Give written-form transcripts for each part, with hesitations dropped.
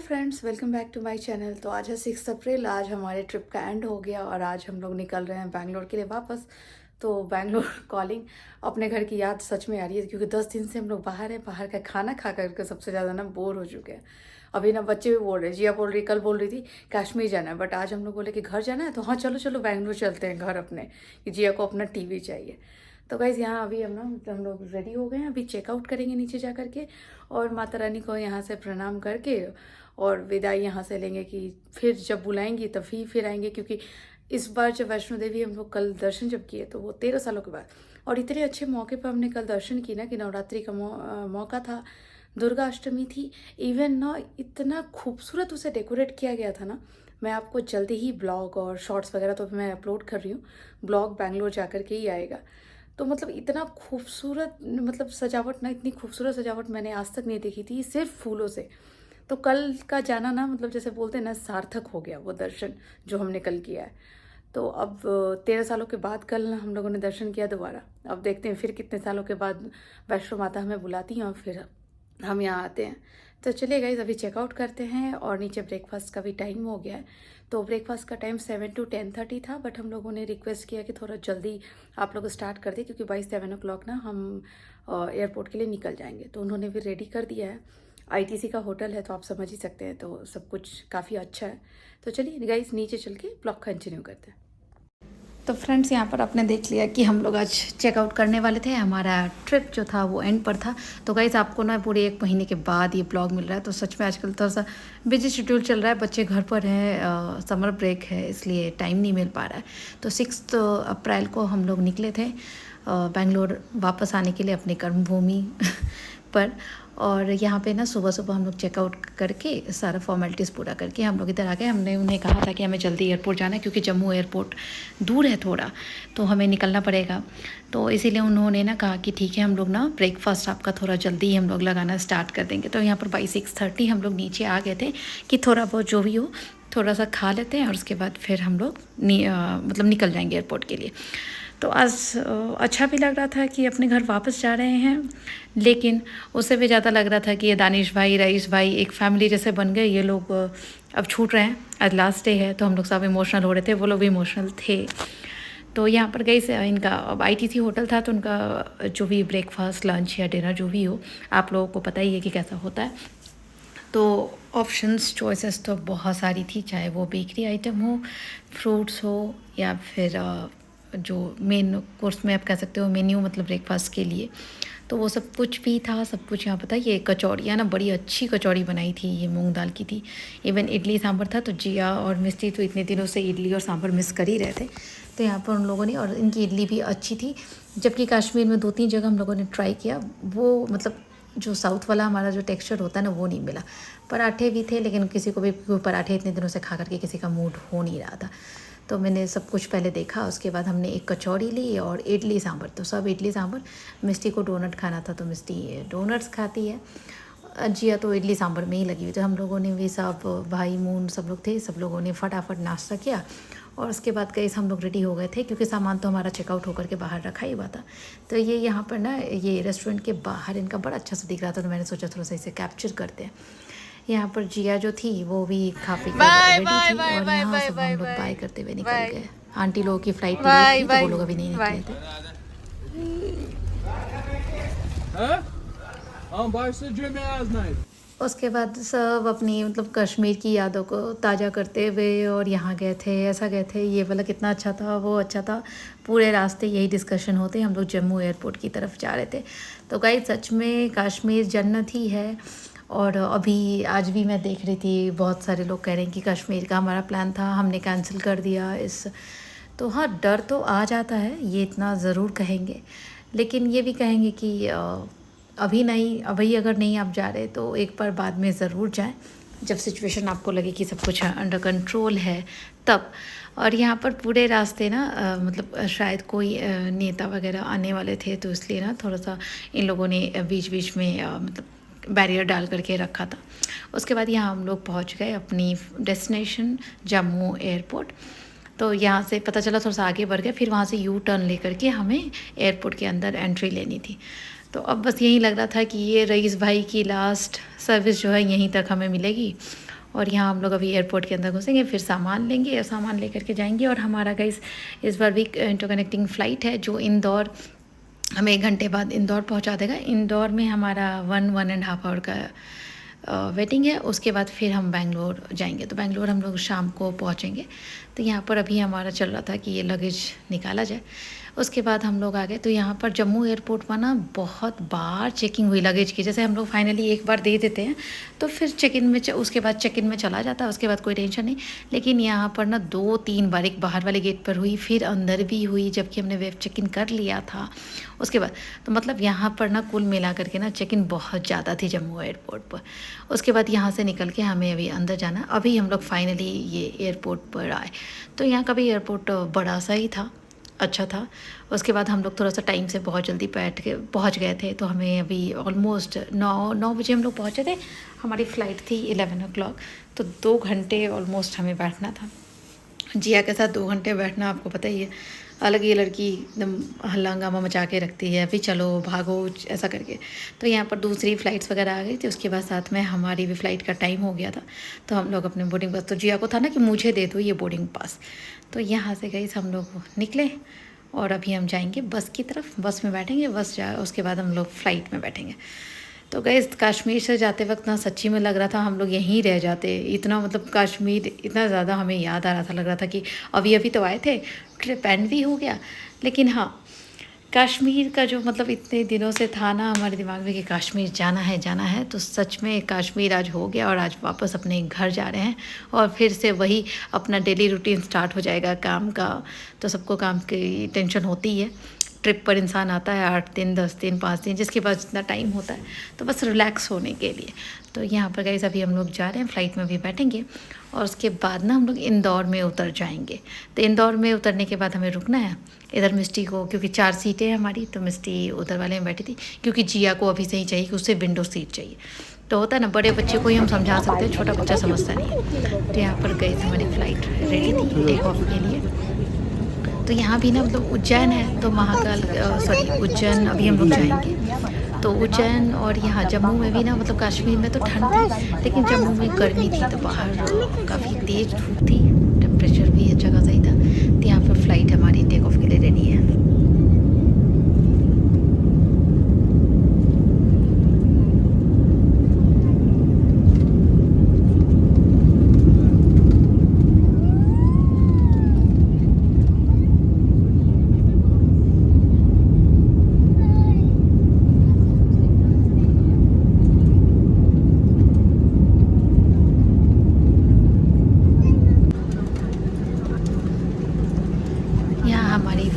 Friends, welcome back to my channel. तो आज है 6 अप्रैल। आज हमारे ट्रिप का एंड हो गया और आज हम लोग निकल रहे हैं बैंगलोर के लिए वापस। तो बैंगलोर कॉलिंग, अपने घर की याद सच में आ रही है क्योंकि 10 दिन से हम लोग बाहर हैं। बाहर का खाना खा करके सबसे ज़्यादा ना बोर हो चुके हैं। अभी ना बच्चे भी बोल रहे, जिया बोल रही, कल बोल रही थी कश्मीर जाना है, बट आज हम लोग बोले कि घर जाना है तो हाँ चलो चलो बैंगलोर चलते हैं घर अपने, कि जिया को अपना टीवी चाहिए। तो गाइज़ यहाँ अभी हम लोग रेडी हो गए हैं। अभी चेकआउट करेंगे नीचे जा करके और माता रानी को यहाँ से प्रणाम करके और विदाई यहाँ से लेंगे कि फिर जब बुलाएंगी तभी फिर आएंगे। क्योंकि इस बार जब वैष्णो देवी हम लोग कल दर्शन जब किए तो वो 13 सालों के बाद, और इतने अच्छे मौके पर हमने कल दर्शन किए ना कि नवरात्रि का मौका था, दुर्गा अष्टमी थी। इवन ना इतना खूबसूरत उसे डेकोरेट किया गया था ना। मैं आपको जल्दी ही ब्लॉग और शॉर्ट्स वगैरह तो मैं अपलोड कर रही हूँ। ब्लॉग बैंगलोर जा कर के ही आएगा। तो मतलब इतना खूबसूरत, मतलब सजावट ना, इतनी खूबसूरत सजावट मैंने आज तक नहीं देखी थी सिर्फ फूलों से। तो कल का जाना ना, मतलब जैसे बोलते हैं ना, सार्थक हो गया वो दर्शन जो हमने कल किया है। तो अब 13 सालों के बाद कल हम लोगों ने दर्शन किया दोबारा। अब देखते हैं फिर कितने सालों के बाद वैष्णो माता हमें बुलाती हैं और फिर हम यहाँ आते हैं। तो चलिए गाइज, अभी चेकआउट करते हैं और नीचे ब्रेकफास्ट का भी टाइम हो गया है। तो ब्रेकफास्ट का टाइम 7 to 10:30 था, बट हम लोगों ने रिक्वेस्ट किया कि थोड़ा जल्दी आप लोग स्टार्ट कर दें क्योंकि बाई 7 o'clock ना हम एयरपोर्ट के लिए निकल जाएंगे। तो उन्होंने भी रेडी कर दिया है। आईटीसी का होटल है तो आप समझ ही सकते हैं, तो सब कुछ काफ़ी अच्छा है। तो चलिए गाइज, नीचे चल के ब्लॉग कंटिन्यू करते हैं। तो फ्रेंड्स, यहाँ पर आपने देख लिया कि हम लोग आज चेकआउट करने वाले थे। हमारा ट्रिप जो था वो एंड पर था। तो गाइस, आपको ना पूरे 1 महीने के बाद ये ब्लॉग मिल रहा है। तो सच में आजकल थोड़ा सा बिजी शेड्यूल चल रहा है, बच्चे घर पर हैं, समर ब्रेक है, इसलिए टाइम नहीं मिल पा रहा है। तो 6 अप्रैल को हम लोग निकले थे बैंगलोर वापस आने के लिए अपनी कर्मभूमि पर। और यहाँ पे ना सुबह सुबह हम लोग चेकआउट करके सारा फॉर्मेलिटीज़ पूरा करके हम लोग इधर आ गए। हमने उन्हें कहा था कि हमें जल्दी एयरपोर्ट जाना है क्योंकि जम्मू एयरपोर्ट दूर है थोड़ा, तो हमें निकलना पड़ेगा। तो इसीलिए उन्होंने ना कहा कि ठीक है, हम लोग ना ब्रेकफास्ट आपका थोड़ा जल्दी हम लोग लगाना स्टार्ट कर देंगे। तो यहाँ पर बाई 6:30 हम लोग नीचे आ गए थे कि थोड़ा बहुत जो भी हो थोड़ा सा खा लेते हैं और उसके बाद फिर हम लोग मतलब निकल जाएंगे एयरपोर्ट के लिए। तो आज अच्छा भी लग रहा था कि अपने घर वापस जा रहे हैं, लेकिन उससे भी ज़्यादा लग रहा था कि ये दानिश भाई, रईस भाई एक फैमिली जैसे बन गए। ये लोग अब छूट रहे हैं, आज लास्ट डे है, तो हम लोग सब इमोशनल हो रहे थे, वो लोग भी इमोशनल थे। तो यहाँ पर गई से इनका अब आईटीसी होटल था, तो उनका जो भी ब्रेकफास्ट, लंच या डिनर जो भी हो, आप लोगों को पता ही है कि कैसा होता है। तो ऑप्शंस, चॉइसेस तो बहुत सारी थी, चाहे वो बेकरी आइटम हो, फ्रूट्स हो, या फिर जो मेन कोर्स में आप कह सकते हो मेन्यू, मतलब ब्रेकफास्ट के लिए। तो वो सब कुछ भी था, सब कुछ यहाँ पता। ये कचौड़ियाँ ना, बड़ी अच्छी कचौड़ी बनाई थी, ये मूंग दाल की थी। इवन इडली सांभर था। तो जिया और मिस्टी तो इतने दिनों से इडली और सांभर मिस कर ही रहे थे, तो यहाँ पर उन लोगों ने, और इनकी इडली भी अच्छी थी। जबकि कश्मीर में 2-3 जगह हम लोगों ने ट्राई किया, वो मतलब जो साउथ वाला हमारा जो टेक्सचर होता है ना, वो नहीं मिला। पराठे भी थे, लेकिन किसी को भी पराठे इतने दिनों से खा करके किसी का मूड हो नहीं रहा था। तो मैंने सब कुछ पहले देखा, उसके बाद हमने एक कचौड़ी ली और इडली सांभर। तो सब इडली सांभर। मिस्टी को डोनट खाना था तो मिस्टी डोनट्स खाती है, जिया तो इडली सांभर में ही लगी हुई। तो हम लोगों ने भी, सब भाई मून सब लोग थे, सब लोगों ने फटाफट नाश्ता किया और उसके बाद कई हम लोग रेडी हो गए थे क्योंकि सामान तो हमारा चेकआउट होकर के बाहर रखा ही हुआ था। तो ये यहाँ पर ना, ये रेस्टोरेंट के बाहर इनका बड़ा अच्छा सा दिख रहा था, तो मैंने सोचा थोड़ा सा इसे कैप्चर करते हैं। यहाँ पर जिया जो थी वो भी खा पी कर रेडी थी और यहाँ सब हम लोग बाय करते हुए निकल गए। आंटी लोगों की फ्लाइट लेट थी तो वो लोग अभी नहीं निकले थे। उसके बाद सब अपनी मतलब कश्मीर की यादों को ताज़ा करते हुए और यहाँ गए थे, ऐसा गए थे, ये वाला कितना अच्छा था, वो अच्छा था। पूरे रास्ते यही डिस्कशन होते, हम लोग जम्मू एयरपोर्ट की तरफ जा रहे थे। तो गाइस, सच में कश्मीर जन्नत ही है। और अभी आज भी मैं देख रही थी, बहुत सारे लोग कह रहे हैं कि कश्मीर का हमारा प्लान था, हमने कैंसिल कर दिया इस। तो हाँ, डर तो आ जाता है, ये इतना ज़रूर कहेंगे, लेकिन ये भी कहेंगे कि अभी नहीं, अभी अगर नहीं आप जा रहे तो एक बार बाद में ज़रूर जाएं, जब सिचुएशन आपको लगे कि सब कुछ अंडर कंट्रोल है तब। और यहाँ पर पूरे रास्ते ना मतलब शायद कोई नेता वगैरह आने वाले थे, तो इसलिए ना थोड़ा सा इन लोगों ने बीच बीच में मतलब बैरियर डाल करके रखा था। उसके बाद यहाँ हम लोग पहुँच गए अपनी डेस्टिनेशन जम्मू एयरपोर्ट। तो यहाँ से पता चला थोड़ा सा आगे बढ़ गए, फिर वहाँ से यू टर्न लेकर के हमें एयरपोर्ट के अंदर एंट्री लेनी थी। तो अब बस यही लग रहा था कि ये रईस भाई की लास्ट सर्विस जो है यहीं तक हमें मिलेगी और यहाँ हम लोग अभी एयरपोर्ट के अंदर घुसेंगे, फिर सामान लेंगे और सामान लेकर के जाएंगे। और हमारा गाइस इस बार भी इंटरकनेक्टिंग फ़्लाइट है जो इंदौर हमें 1 घंटे बाद इंदौर पहुंचा देगा। इंदौर में हमारा 1.5 आवर का वेटिंग है। उसके बाद फिर हम बेंगलोर जाएंगे। तो बेंगलोर हम लोग शाम को पहुंचेंगे। तो यहाँ पर अभी हमारा चल रहा था कि ये लगेज निकाला जाए। उसके बाद हम लोग आ गए। तो यहाँ पर जम्मू एयरपोर्ट पर ना बहुत बार चेकिंग हुई लगेज की। जैसे हम लोग फाइनली एक बार दे देते हैं तो फिर चेक इन में उसके बाद चेक इन में चला जाता है, उसके बाद कोई टेंशन नहीं। लेकिन यहाँ पर ना 2-3 बार, एक बाहर वाले गेट पर हुई, फिर अंदर भी हुई जबकि हमने वेब चेक इन कर लिया था उसके बाद। तो मतलब यहाँ पर ना कुल मिला करके ना चेक इन बहुत ज़्यादा थी जम्मू एयरपोर्ट पर। उसके बाद यहाँ से निकल के हमें अभी अंदर जाना। अभी हम लोग फाइनली ये एयरपोर्ट पर आए। तो यहाँ का भी एयरपोर्ट बड़ा सा ही था, अच्छा था। उसके बाद हम लोग थोड़ा सा टाइम से बहुत जल्दी पहुँच गए थे। तो हमें अभी ऑलमोस्ट 9 बजे हम लोग पहुँचे थे। हमारी फ़्लाइट थी 11 o'clock। तो 2 घंटे ऑलमोस्ट हमें बैठना था। जिया के साथ 2 घंटे बैठना आपको पता ही है, अलग ही लड़की एकदम हल्ला हंगामा मचा के रखती है, अभी चलो भागो ऐसा करके। तो यहाँ पर दूसरी फ़्लाइट्स वगैरह आ गई थी। उसके बाद साथ में हमारी भी फ़्लाइट का टाइम हो गया था। तो हम लोग अपने बोर्डिंग पास, तो जिया को था ना कि मुझे दे दो ये बोर्डिंग पास। तो यहाँ से गई हम लोग निकले और अभी हम जाएंगे बस की तरफ। बस में बैठेंगे, उसके बाद हम लोग फ़्लाइट में बैठेंगे। तो गैस कश्मीर से जाते वक्त ना सच्ची में लग रहा था हम लोग यहीं रह जाते। इतना मतलब कश्मीर इतना ज़्यादा हमें याद आ रहा था, लग रहा था कि अभी अभी तो आए थे, ट्रिप एंड भी हो गया। लेकिन हाँ, कश्मीर का जो मतलब इतने दिनों से था ना हमारे दिमाग में कि कश्मीर जाना है, तो सच में कश्मीर आज हो गया। और आज वापस अपने घर जा रहे हैं और फिर से वही अपना डेली रूटीन स्टार्ट हो जाएगा काम का। तो सबको काम की टेंशन होती है। ट्रिप पर इंसान आता है 8 दिन, 10 दिन, 5 दिन, जिसके पास जितना टाइम होता है, तो बस रिलैक्स होने के लिए। तो यहाँ पर गाइस अभी हम लोग जा रहे हैं, फ़्लाइट में भी बैठेंगे और उसके बाद ना हम लोग इंदौर में उतर जाएंगे। तो इंदौर में उतरने के बाद हमें रुकना है इधर मिस्टी को, क्योंकि 4 सीटें हैं हमारी। तो मिस्टी उधर वाले में बैठी थी, क्योंकि जिया को अभी से ही चाहिए कि उसे विंडो सीट चाहिए। तो होता है ना, बड़े बच्चे को ही हम समझा सकते हैं, छोटा बच्चा समझता नहीं है। तो यहाँ पर गई हमारी फ़्लाइट रेडी थी टेक ऑफ के लिए। तो यहाँ भी ना मतलब उज्जैन है तो महाकाल उज्जैन अभी हम लोग जाएंगे। तो उज्जैन और यहाँ जम्मू में भी ना मतलब कश्मीर में तो ठंड थी, लेकिन जम्मू में गर्मी थी। तो बाहर काफ़ी तेज़ धूप थी, टेम्परेचर भी अच्छा खासा ही था। तो यहाँ पर फ़्लाइट हमारी टेक ऑफ के लिए रेडी है।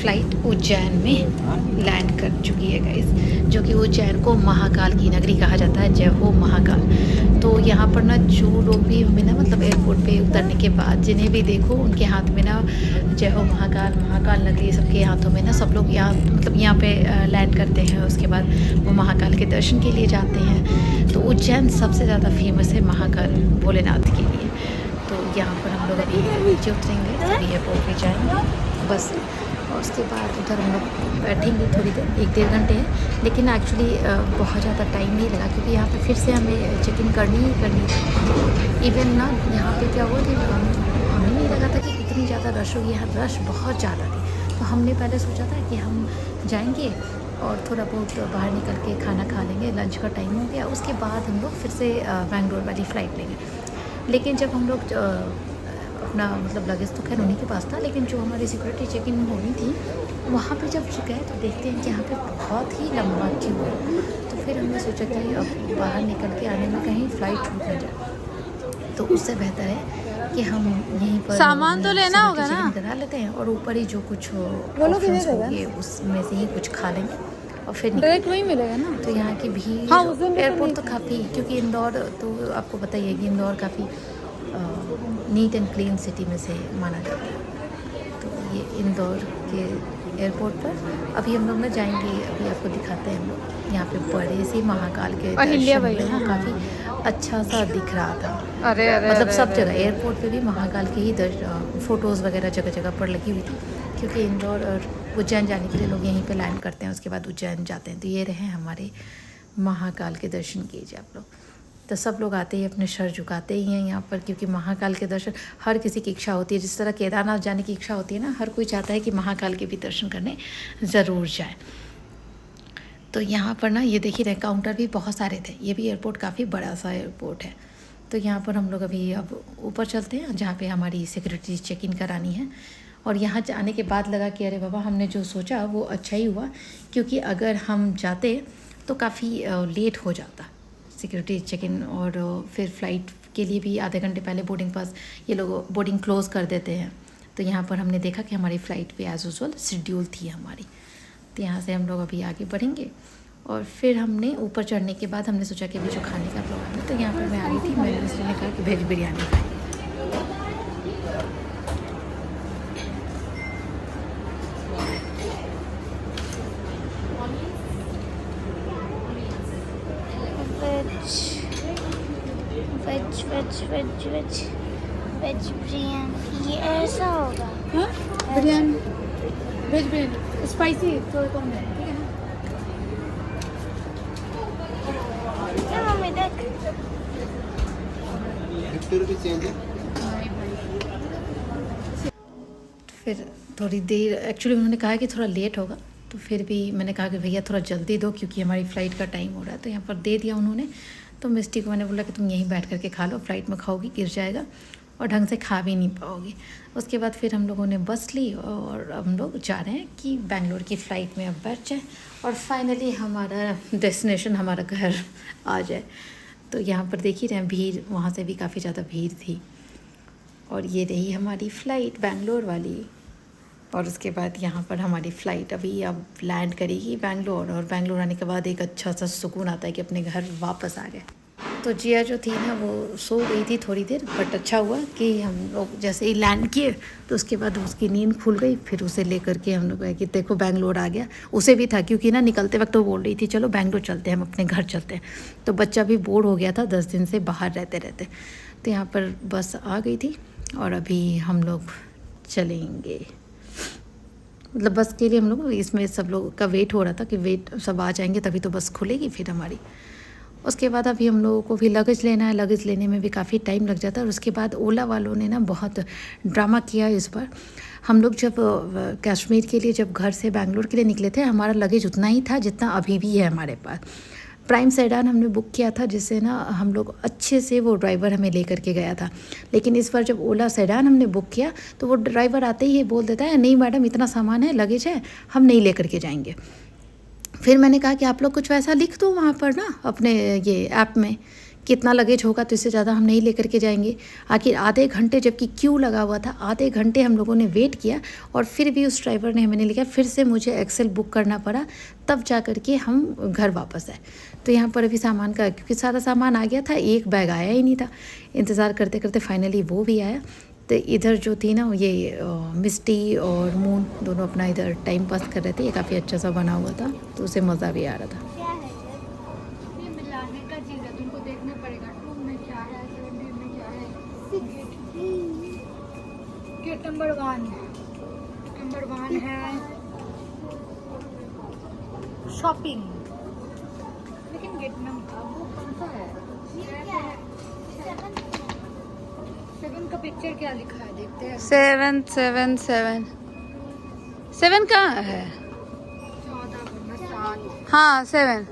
फ़्लाइट उज्जैन में लैंड कर चुकी है गाइस, जो कि उज्जैन को महाकाल की नगरी कहा जाता है। जय हो महाकाल। तो यहाँ पर ना जो लोग भी हमें ना मतलब एयरपोर्ट पे उतरने के बाद जिन्हें भी देखो उनके हाथ में ना जय हो महाकाल, महाकाल नगरी, सबके हाथों में ना सब लोग यहाँ मतलब यहाँ पे लैंड करते हैं। उसके बाद वो महाकाल के दर्शन के लिए जाते हैं। तो उज्जैन सबसे ज़्यादा फेमस है महाकाल भोलेनाथ के लिए। तो यहाँ पर हम लोग अभी नीचे उतरेंगे, अभी एयरपोर्ट पे जाएंगे बस। और उसके बाद उधर हम लोग बैठेंगे थोड़ी देर, 1-1.5 घंटे है। लेकिन एक्चुअली बहुत ज़्यादा टाइम नहीं लगा, क्योंकि यहाँ पे फिर से हमें चेक इन करनी ही करनी थी। इवन ना यहाँ पे क्या हुआ कि हमें नहीं लगा था कि इतनी ज़्यादा रश होगी। यहाँ रश बहुत ज़्यादा थी। तो हमने पहले सोचा था कि हम जाएंगे और थोड़ा बहुत बाहर निकल के खाना खा लेंगे, लंच का टाइम हो गया, उसके बाद हम लोग फिर से बेंगलोर वाली फ़्लाइट लेंगे। लेकिन जब हम लोग अपना मतलब लगेज तो खैर उन्हीं के पास था, लेकिन जो हमारी सिक्योरिटी चेक इन होनी थी वहाँ पे जब गए तो देखते हैं कि यहाँ पे बहुत ही लंबा क्यू है। तो फिर हमने सोचा कि अब बाहर निकल के आने में कहीं फ़्लाइट छूट न जाए, तो उससे बेहतर है कि हम यहीं पर सामान तो लेना होगा ना, करा लेते हैं और ऊपर ही जो कुछ होंगे उसमें से ही कुछ खा लेंगे और फिर डायरेक्ट वहीं मिलेगा ना। तो यहाँ की भीड़ एयरपोर्ट तो काफ़ी, क्योंकि इंदौर तो आपको पता ही है कि इंदौर काफ़ी नीट एंड क्लीन सिटी में से माना जाता है। तो ये इंदौर के एयरपोर्ट पर अभी हम लोग ना जाएंगे, अभी आपको दिखाते हैं हम लोग। यहाँ पे बड़े से महाकाल के दर्शन काफ़ी अच्छा सा दिख रहा था। मतलब सब जगह एयरपोर्ट पे भी महाकाल के ही फ़ोटोज़ वगैरह जगह जगह पर लगी हुई थी, क्योंकि इंदौर और उज्जैन जाने के लिए लोग यहीं पे लैंड करते हैं, उसके बाद उज्जैन जाते हैं। तो ये रहे हमारे महाकाल के दर्शन कीजिए आप लोग। तो सब लोग आते ही अपने सर झुकाते ही हैं यहाँ पर, क्योंकि महाकाल के दर्शन हर किसी की इच्छा होती है। जिस तरह केदारनाथ जाने की इच्छा होती है ना, हर कोई चाहता है कि महाकाल के भी दर्शन करने ज़रूर जाए। तो यहाँ पर ना ये देखिए रहे काउंटर भी बहुत सारे थे। ये भी एयरपोर्ट काफ़ी बड़ा सा एयरपोर्ट है। तो यहाँ पर हम लोग अभी अब ऊपर चलते हैं जहाँ पे हमारी सिक्योरिटी चेक इन करानी है। और यहाँ आने के बाद लगा कि अरे बाबा, हमने जो सोचा वो अच्छा ही हुआ, क्योंकि अगर हम जाते तो काफ़ी लेट हो जाता सिक्योरिटी चेक इन, और फिर फ़्लाइट के लिए भी आधे घंटे पहले बोर्डिंग पास ये लोग बोर्डिंग क्लोज़ कर देते हैं। तो यहाँ पर हमने देखा कि हमारी फ़्लाइट भी एज़ यूजुअल शेड्यूल थी हमारी। तो यहाँ से हम लोग अभी आगे बढ़ेंगे और फिर हमने ऊपर चढ़ने के बाद हमने सोचा कि अभी जो खाने का प्रोग्राम है। तो यहाँ पर मैं आ रही थी, मैंने उसने कहा कि वेज बिरयानी खाई। वेज बिरयानी, ये ऐसा होगा। हाँ, बिरयानी, वेज बिरयानी स्पाइसी थोड़ा कम है, ठीक है ना? क्या मम्मी देख, फिर थोड़ी देर एक्चुअली उन्होंने कहा कि थोड़ा लेट होगा, तो फिर भी मैंने कहा कि भैया थोड़ा जल्दी दो क्योंकि हमारी फ़्लाइट का टाइम हो रहा है। तो यहाँ पर दे दिया उन्होंने। तो मिस्टी को मैंने बोला कि तुम यहीं बैठ करके खा लो, फ़्लाइट में खाओगी गिर जाएगा और ढंग से खा भी नहीं पाओगी। उसके बाद फिर हम लोगों ने बस ली और हम लोग जा रहे हैं कि बेंगलोर की फ़्लाइट में अब बैठ जाए और फाइनली हमारा डेस्टिनेशन, हमारा घर आ जाए। तो यहाँ पर देख ही रहे हैं भीड़, वहाँ से भी काफ़ी ज़्यादा भीड़ थी। और ये रही हमारी फ़्लाइट बेंगलोर वाली। और उसके बाद यहाँ पर हमारी फ़्लाइट अभी अब लैंड करेगी बेंगलोर, और बेंगलोर आने के बाद एक अच्छा सा सुकून आता है कि अपने घर वापस आ गए। तो जिया जो थी ना वो सो गई थी थोड़ी देर, बट अच्छा हुआ कि हम लोग जैसे ही लैंड किए तो उसके बाद उसकी नींद खुल गई। फिर उसे लेकर के हम लोग कि देखो बेंगलोर आ गया। उसे भी था क्योंकि ना निकलते वक्त तो बोल रही थी चलो बेंगलोर चलते हैं, हम अपने घर चलते हैं। तो बच्चा भी बोर हो गया था 10 दिन से बाहर रहते रहते। तो यहाँ पर बस आ गई थी और अभी हम लोग चलेंगे, मतलब बस के लिए हम लोग इसमें सब लोग का वेट हो रहा था कि वेट सब आ जाएंगे तभी तो बस खुलेगी फिर हमारी। उसके बाद अभी हम लोगों को भी लगेज लेना है, लगेज लेने में भी काफ़ी टाइम लग जाता है। और उसके बाद ओला वालों ने ना बहुत ड्रामा किया इस बार। हम लोग जब कश्मीर के लिए जब घर से बेंगलोर के लिए निकले थे, हमारा लगेज उतना ही था जितना अभी भी है हमारे पास। प्राइम सेडान हमने बुक किया था जिससे ना हम लोग अच्छे से वो ड्राइवर हमें लेकर के गया था। लेकिन इस बार जब ओला सेडान हमने बुक किया तो वो ड्राइवर आते ही बोल देता है नहीं मैडम इतना सामान है, लगेज है, हम नहीं लेकर के जाएंगे। फिर मैंने कहा कि आप लोग कुछ वैसा लिख दो वहाँ पर ना अपने ये ऐप में, कितना लगेज होगा तो इससे ज़्यादा हम नहीं लेकर के जाएंगे। आखिर आधे घंटे जबकि क्यू लगा हुआ था, आधे घंटे हम लोगों ने वेट किया और फिर भी उस ड्राइवर ने हमें नहीं लिखा। फिर से मुझे एक्सेल बुक करना पड़ा, तब जा कर के हम घर वापस आए। तो यहाँ पर अभी सामान का, क्योंकि सारा सामान आ गया था, एक बैग आया ही नहीं था। इंतज़ार करते करते फाइनली वो भी आया। तो इधर जो थी ना ये मिस्टी और मून दोनों अपना इधर टाइम पास कर रहे थे। ये काफ़ी अच्छा सा बना हुआ था तो उसे मज़ा भी आ रहा था। क्या है ये मिलाने का चीज़ है, तुमको देखना पड़ेगा। 2 में क्या है, 7 में क्या है। गेट नंबर 1 है शॉपिंग, लेकिन गेट नंबर वो कौन सा है? 7 का पिक्चर क्या लिखा है देखते हैं। 7 7 कहाँ है? 14 7 हाँ 7।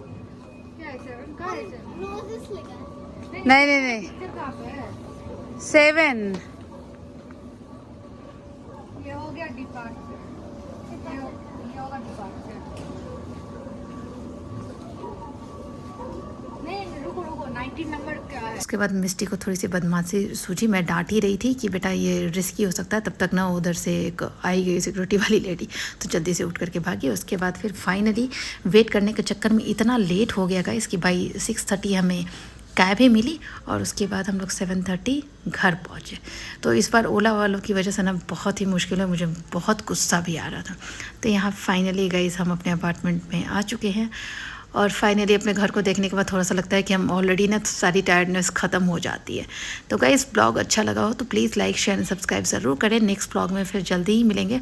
क्या है 7 का है? 7 नहीं पिक्चर कहाँ पे है? 7। ये हो गया डिपार्चर, ये होगा डिपार्चर। नहीं रुको 19 नंबर क्या है? उसके बाद मिस्टी को थोड़ी सी बदमाशी सूझी। मैं डांट ही रही थी कि बेटा ये रिस्की हो सकता है, तब तक ना उधर से एक आई गई सिक्योरिटी वाली लेडी, तो जल्दी से उठ करके भागी। उसके बाद फिर फाइनली वेट करने के चक्कर में इतना लेट हो गया गाइस कि बाई 6:30 हमें कैब ही मिली और उसके बाद हम लोग 7:30 घर पहुँचे। तो इस बार ओला वालों की वजह से ना बहुत ही मुश्किल है, मुझे बहुत गुस्सा भी आ रहा था। तो यहाँ फाइनली गाइस हम अपने अपार्टमेंट में आ चुके हैं और फाइनली अपने घर को देखने के बाद थोड़ा सा लगता है कि हम ऑलरेडी ना सारी टायर्डनेस ख़त्म हो जाती है। तो गाइस ब्लॉग अच्छा लगा हो तो please like share and subscribe ज़रूर करें। नेक्स्ट ब्लॉग में फिर जल्दी ही मिलेंगे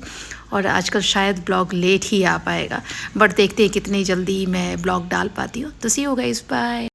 और आजकल शायद ब्लॉग लेट ही आ पाएगा, बट देखते हैं कितनी जल्दी मैं ब्लॉग डाल पाती हूँ। तो सी यू गाइस, बाय।